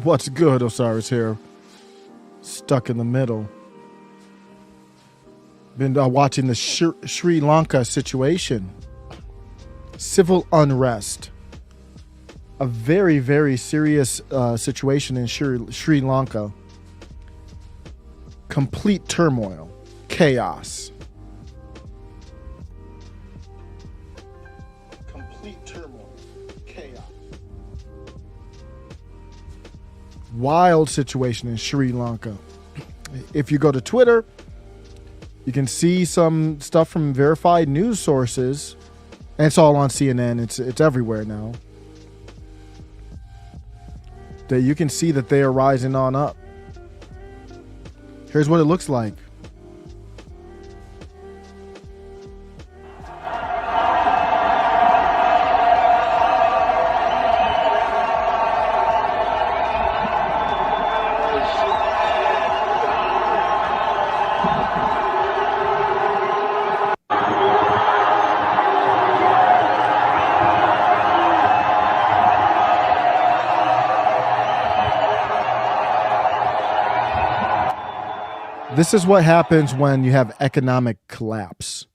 What's good, Osiris here? Stuck in the middle. Been watching the Sri Lanka situation. Civil unrest. A very, very serious situation in Sri Lanka. Complete turmoil. Chaos. Complete turmoil. Chaos. Wild situation in Sri Lanka. If you go to Twitter, you can see some stuff from verified news sources, and it's all on CNN. It's everywhere now. That you can see that they are rising on up. Here's what it looks like. This is what happens when you have economic collapse.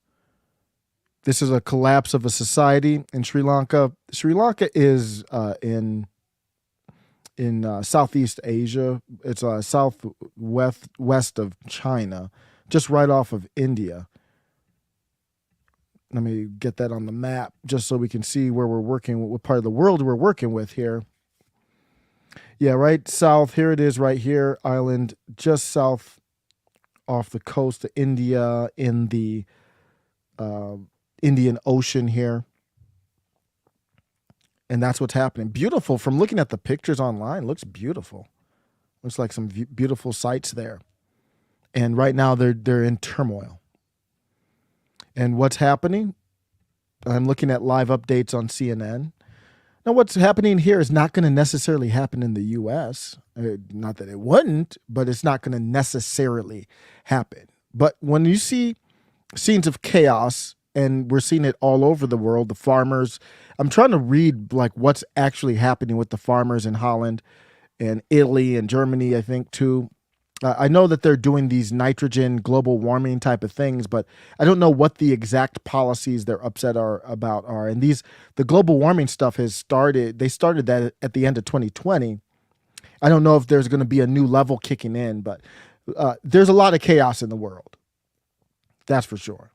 This is a collapse of a society in Sri Lanka. Sri Lanka is in Southeast Asia. It's southwest of China, just right off of India. Let me get that on the map just so we can see where we're working, what part of the world we're working with here. Yeah, right south. Here it is right here, island just south off the coast of India in the Indian Ocean here. And that's what's happening. Beautiful. From looking at the pictures online, looks beautiful. Looks like some beautiful sights there. And right now they're in turmoil. And what's happening? I'm looking at live updates on CNN. Now, what's happening here is not going to necessarily happen in the U.S. Not that it wouldn't, but it's not going to necessarily happen. But when you see scenes of chaos, and we're seeing it all over the world, the farmers, I'm trying to read like what's actually happening with the farmers in Holland and Italy and Germany, I think, too. I know that they're doing these nitrogen global warming type of things, but I don't know what the exact policies they're upset about are. And the global warming stuff has started. They started that at the end of 2020. I don't know if there's going to be a new level kicking in, but there's a lot of chaos in the world. That's for sure.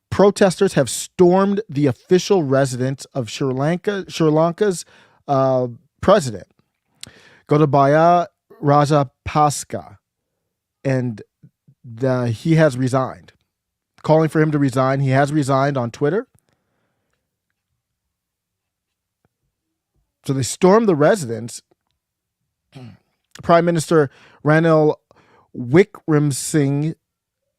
Protesters have stormed the official residence of Sri Lanka's president, Gotabaya Rajapaksa, and he has resigned. Calling for him to resign. He has resigned on Twitter. So they stormed the residence. Prime Minister Ranil Wickremesinghe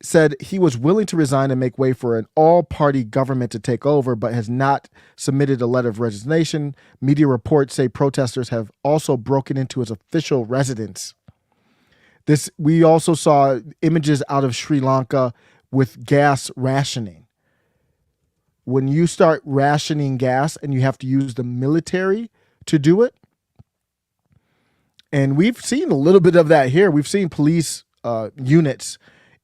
said he was willing to resign and make way for an all-party government to take over, but has not submitted a letter of resignation. Media reports say protesters have also broken into his official residence. We also saw images out of Sri Lanka with gas rationing. When you start rationing gas and you have to use the military to do it, and we've seen a little bit of that here. We've seen police units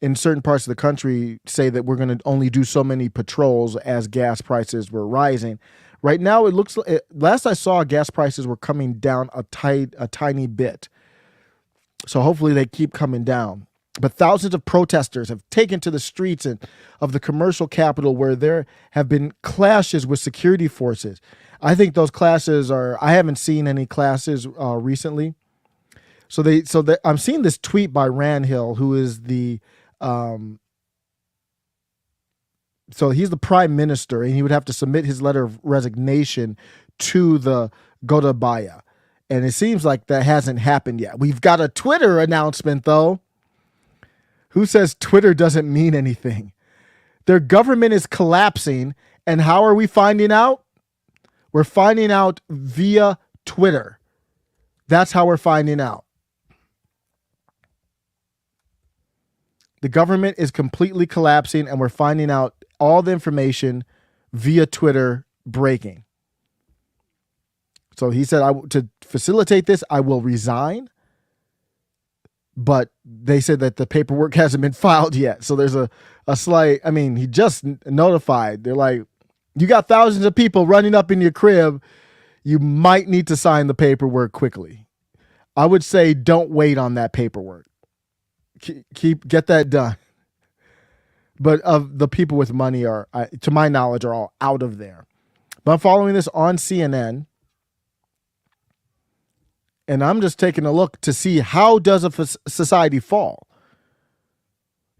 in certain parts of the country say that we're going to only do so many patrols as gas prices were rising. Right now, it looks like, last I saw, gas prices were coming down a tiny bit. So hopefully they keep coming down. But thousands of protesters have taken to the streets of the commercial capital where there have been clashes with security forces. I think those clashes I haven't seen any clashes recently. So I'm seeing this tweet by Rand Hill, who is so he's the prime minister, and he would have to submit his letter of resignation to the Gotabaya. And it seems like that hasn't happened yet. We've got a Twitter announcement, though. Who says Twitter doesn't mean anything? Their government is collapsing, and how are we finding out? We're finding out via Twitter. That's how we're finding out. The government is completely collapsing, and we're finding out all the information via Twitter breaking. So he said, to facilitate this, I will resign. But they said that the paperwork hasn't been filed yet. So there's a slight, I mean, he just notified. They're like, you got thousands of people running up in your crib. You might need to sign the paperwork quickly. I would say don't wait on that paperwork. Get that done. But of the people with money are, to my knowledge, are all out of there. But I'm following this on CNN. And I'm just taking a look to see how does a society fall.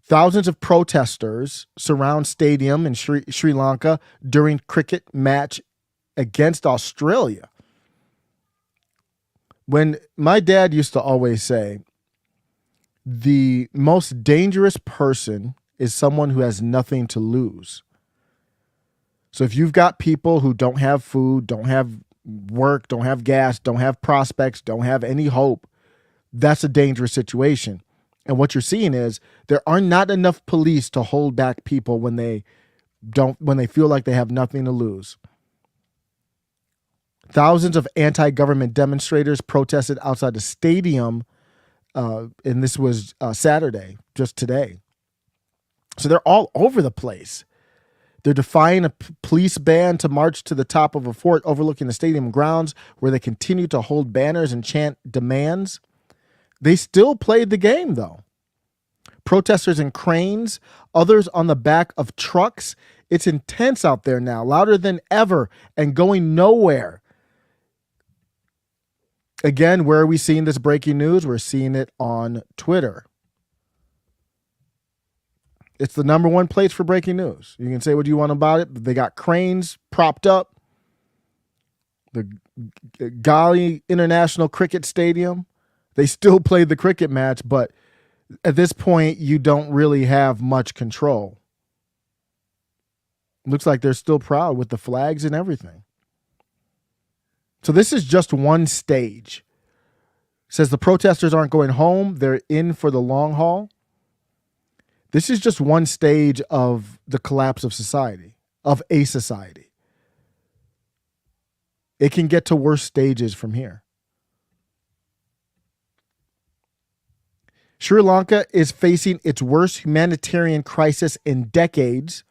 Thousands of protesters surround stadium in Sri Lanka during cricket match against Australia. When my dad used to always say, the most dangerous person is someone who has nothing to lose. So if you've got people who don't have food, don't have work, don't have gas, don't have prospects, don't have any hope, that's a dangerous situation. And what you're seeing is there are not enough police to hold back people when they feel like they have nothing to lose. Thousands of anti-government demonstrators protested outside the stadium, and this was Saturday, just today. So they're all over the place. They're defying a police ban to march to the top of a fort overlooking the stadium grounds, where they continue to hold banners and chant demands. They still played the game, though. Protesters in cranes, others on the back of trucks. It's intense out there now, louder than ever and going nowhere. Again, where are we seeing this breaking news? We're seeing it on Twitter. It's the number one place for breaking news. You can say what you want about it, but they got cranes propped up. The Gali International Cricket Stadium, they still played the cricket match, but at this point, you don't really have much control. Looks like they're still proud with the flags and everything. So this is just one stage. It says the protesters aren't going home. They're in for the long haul. This is just one stage of the collapse of society, of a society. It can get to worse stages from here. Sri Lanka is facing its worst humanitarian crisis in decades.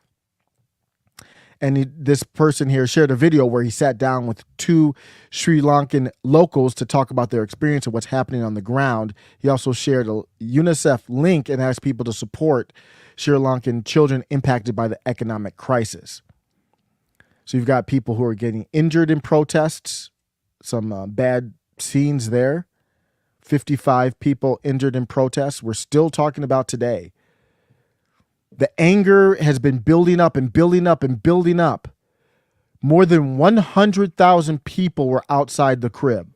And this person here shared a video where he sat down with two Sri Lankan locals to talk about their experience of what's happening on the ground. He also shared a UNICEF link and asked people to support Sri Lankan children impacted by the economic crisis. So you've got people who are getting injured in protests, some bad scenes there. 55 people injured in protests. We're still talking about today. The anger has been building up and building up and building up. More than 100,000 people were outside the crib,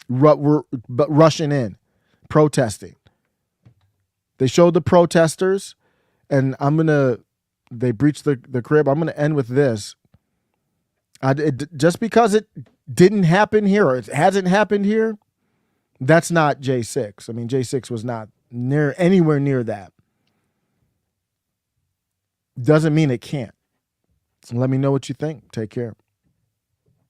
rushing in, protesting. They showed the protesters, and they breached the crib. I'm going to end with this. Just because it didn't happen here or it hasn't happened here, that's not J6. I mean, J6 was not anywhere near that. Doesn't mean it can't. Let me know what you think. Take care.